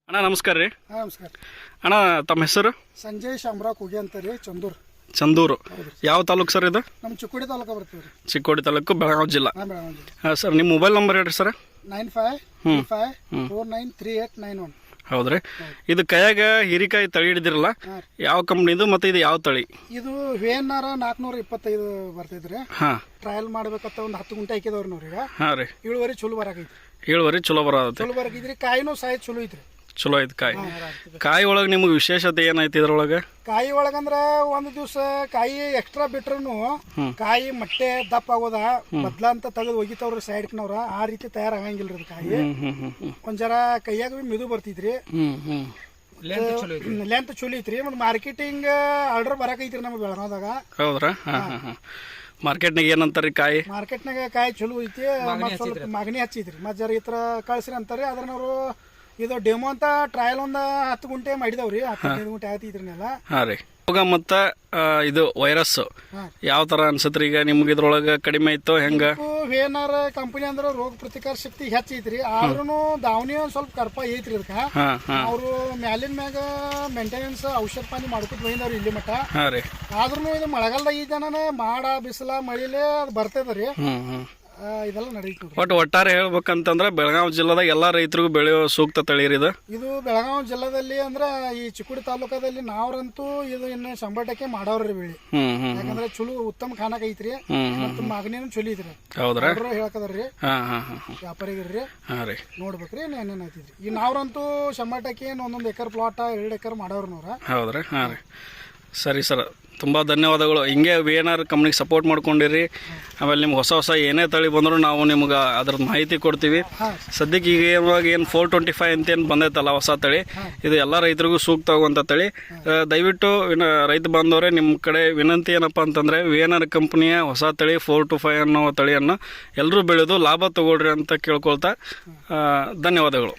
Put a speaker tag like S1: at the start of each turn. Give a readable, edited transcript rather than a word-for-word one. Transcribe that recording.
S1: ಅಣ್ಣ ನಮಸ್ಕಾರ ರೀ.
S2: ನಮಸ್ಕಾರ
S1: ಅಣ್ಣ ತಮ್ಮ ಹೆಸರು?
S2: ಸಂಜಯ್ ಶಾಮರಾವ್ ಕುಗಿ ಅಂತಾರೆ ಚಂದೂರು.
S1: ಚಂದೂರು ಯಾವ ತಾಲೂಕು ಸರ್ ಇದು?
S2: ನಮ್ಮ ಚಿಕ್ಕೋಡಿ ತಾಲೂಕು ಬರ್ತೀವಿ ರೀ.
S1: ಚಿಕ್ಕೋಡಿ ತಾಲೂಕು ಬೆಳಗಾವಿ ಜಿಲ್ಲಾ.
S2: ಬೆಳಗಾವಿ ಜಿಲ್ಲೆ.
S1: ಹಾಂ ಸರ್, ನಿಮ್ಮ ಮೊಬೈಲ್ ನಂಬರ್ ಹೇಳ್ರಿ ಸರ್.
S2: 9535493891.
S1: ಹೌದ್ರಿ. ಇದು ಕೈಯಾಗ ಹೀರಿಕಾಯಿ ತಳಿ ಹಿಡಿದಿರಲ್ಲ, ಯಾವ ಕಂಪ್ನಿದು ಮತ್ತು ಇದು ಯಾವ ತಳಿ?
S2: ಇದು VNR 425 ಬರ್ತೈತ್ರಿ.
S1: ಹಾಂ,
S2: ಟ್ರಯಲ್ ಮಾಡ್ಬೇಕಂತ ಒಂದು 10 ಗುಂಟೆ ಹಾಕಿದವ್ರಿ ನೋಡ್ರಿ.
S1: ಹಾಂ ರೀ.
S2: ಇಳುವರಿ ಚಲೋ ಬರಾಕೈತಿ.
S1: ಇಳುವರಿ ಚಲೋ ಬರತ್ತೆ.
S2: ಚಲೋ ಬರಾಕೈತ್ರಿ. ಕಾಯಿನೂ ಸಾಯ್ ಚಲೋ ಐತ್ರಿ.
S1: ಚಲೋ ಐತಿ ಕಾಯಿ. ಕಾಯಿ ಒಳಗೆ ನಿಮಗೆ ವಿಶೇಷತೆ ಏನೈತಿ ಇದ್ರೊಳಗೆ?
S2: ಕಾಯಿ ಒಳಗಂದ್ರ ಒಂದು ದಿವಸ ಕಾಯಿ ಎಕ್ಸ್ಟ್ರಾ ಬಿಟ್ರು ಕಾಯಿ ಮೊಟ್ಟೆ ದಪ್ಪ ಆಗೋದ ಬದ್ಲ ಅಂತ ತೆಗೆದು ಒಗಿತವ್ರಿ ಸೈಡ್ನವ್ರ. ಆ ರೀತಿ ತಯಾರಾಗಂಗಿಲ್ರಿ ಅದು ಕಾಯಿ. ಒಂದ್ ಜರ ಕೈಯಾಗ ಮಿದು ಬರ್ತೈತ್ರಿ. ಲೆಂತ್ ಚಲೋ ಐತ್ರಿ. ಮತ್ತು ಮಾರ್ಕೆಟಿಂಗ್ ಆರ್ಡರ್ ಬರಾಕೈತ್ರಿ ನಮ್ಮ ಬೆಳಗಾವದಾಗ.
S1: ಹೌದ್ರಾ? ಹಾಂ ಹಾಂ ಹಾಂ. ಮಾರ್ಕೆಟ್ನಾಗ ಏನಂತಾರಿ ಕಾಯಿ?
S2: ಮಾರ್ಕೆಟ್ನಾಗ ಕಾಯಿ ಚಲೋ ಐತಿ. ಸ್ವಲ್ಪ ಮಾಗಣಿ ಹಚ್ಚೈತ್ರಿ. ಮತ್ತೆ ಜರ ಈ ಥರ ಕಳ್ಸ್ರಿ ಅಂತಾರೆ. ಅದ್ರನವರು ಇದು ಡೆಮೋ ಅಂತ ಟ್ರಯಲ್ ಒಂದು 10 ಗುಂಟೆ ಮಾಡಿದವ್ರಿ. 15 ಗುಂಟೆ ಆಗೈತ್ರಿನೆಲ್ಲ.
S1: ಹಾಂ ರೀ. ರೋಗ ಮತ್ತು ಇದು ವೈರಸ್ ಯಾವ ಥರ ಅನ್ಸತ್ರಿ ಈಗ ನಿಮ್ಗೆ? ಇದ್ರೊಳಗೆ ಕಡಿಮೆ ಇತ್ತು ಹೆಂಗೆ?
S2: VNR ಕಂಪನಿ ಅಂದ್ರೆ ರೋಗ ಪ್ರತಿಕಾರ ಶಕ್ತಿ ಹೆಚ್ಚೈತ್ರಿ. ಆದ್ರೂ ದಾವಣಿ ಒಂದು ಸ್ವಲ್ಪ ಕರ್ಪ ಐತ್ರಿ ಅದಕ್ಕೆ. ಅವರು ಮ್ಯಾಲಿನ ಮ್ಯಾಗ ಮೇಂಟೆನೆನ್ಸ್ ಔಷಧ ಪಾನಿ ಮಾಡ್ಕೊತ ಬಂದವ್ರಿ ಇಲ್ಲಿ ಮಟ್ಟ.
S1: ಹಾಂ ರೀ.
S2: ಆದ್ರೂ ಇದು ಮಳೆಗಾಲದಾಗ ಈ ಜನನ ಮಾಡ ಬಿಸಿಲ ಮಳಿಲೆ ಅದು ಬರ್ತದ್ರಿ. ಇದೆಲ್ಲ ನಡೀತು.
S1: ಒಟ್ಟಾರೆ ಹೇಳ್ಬೇಕಂತಂದ್ರೆ ಬೆಳಗಾವಿ ಜಿಲ್ಲಾದಾಗ ಎಲ್ಲಾ ರೈತರಿಗೂ ಬೆಳೆಯೋ ಸೂಕ್ತ ತಳಿ ಇದು.
S2: ಇದು ಬೆಳಗಾವಿ ಜಿಲ್ಲಾದಲ್ಲಿ ಅಂದ್ರ ಈ ಚಿಕ್ಕೋಡಿ ತಾಲೂಕದಲ್ಲಿ ನಾವ್ರಂತೂ ಇದು ಇನ್ನು 100% ಮಾಡವ್ರಿ ಬೆಳಿ. ಯಾಕಂದ್ರೆ ಚಲೋ ಉತ್ತಮ ಖಾನಾಕ ಐತ್ರಿ. ಮತ್ತು ಮಾಗಣಿನೂ ಚಲೋ ಐತ್ರಿ.
S1: ಹೌದ್ರಾ?
S2: ಹೇಳಕದ್ರಿ ವ್ಯಾಪಾರಿಗಿರ್ರಿ ನೋಡ್ಬೇಕ್ರಿ ಏನೇನ್ ಐತಿದ್ರಿ. ಈ ನಾವ್ರಂತೂ 100% ಒಂದೊಂದು ಎಕರ್ ಪ್ಲಾಟ್ 2 ಎಕರ್ ಮಾಡವ್ರಿ ನಾವ್ರ. ಹೌದ್ರಾ?
S1: ಹಾಂ ರೀ. ಸರಿ ಸರ್, ತುಂಬ ಧನ್ಯವಾದಗಳು. ಹಿಂಗೆ VNR ಕಂಪ್ನಿಗೆ ಸಪೋರ್ಟ್ ಮಾಡ್ಕೊಂಡಿರಿ. ಆಮೇಲೆ ನಿಮ್ಗೆ ಹೊಸ ಏನೇ ತಳಿ ಬಂದರೂ ನಾವು ನಿಮ್ಗೆ ಅದ್ರದ್ದು ಮಾಹಿತಿ ಕೊಡ್ತೀವಿ. ಸದ್ಯಕ್ಕೆ ಈಗ ಇವಾಗ ಏನು 425 ಅಂತೇನು ಬಂದೈತಲ್ಲ ಹೊಸ ತಳಿ, ಇದು ಎಲ್ಲ ರೈತರಿಗೂ ಸೂಕ್ತ ಆಗುವಂಥ ತಳಿ. ದಯವಿಟ್ಟು ರೈತ ಬಾಂಧವರೇ, ನಿಮ್ಮ ಕಡೆ ವಿನಂತಿ ಏನಪ್ಪ ಅಂತಂದರೆ VNR ಕಂಪ್ನಿಯ ಹೊಸ ತಳಿ 425 ಅನ್ನೋ ತಳಿಯನ್ನು ಎಲ್ಲರೂ ಬೆಳೆದು ಲಾಭ ತಗೊಳ್ರಿ ಅಂತ ಕೇಳ್ಕೊಳ್ತಾ ಧನ್ಯವಾದಗಳು.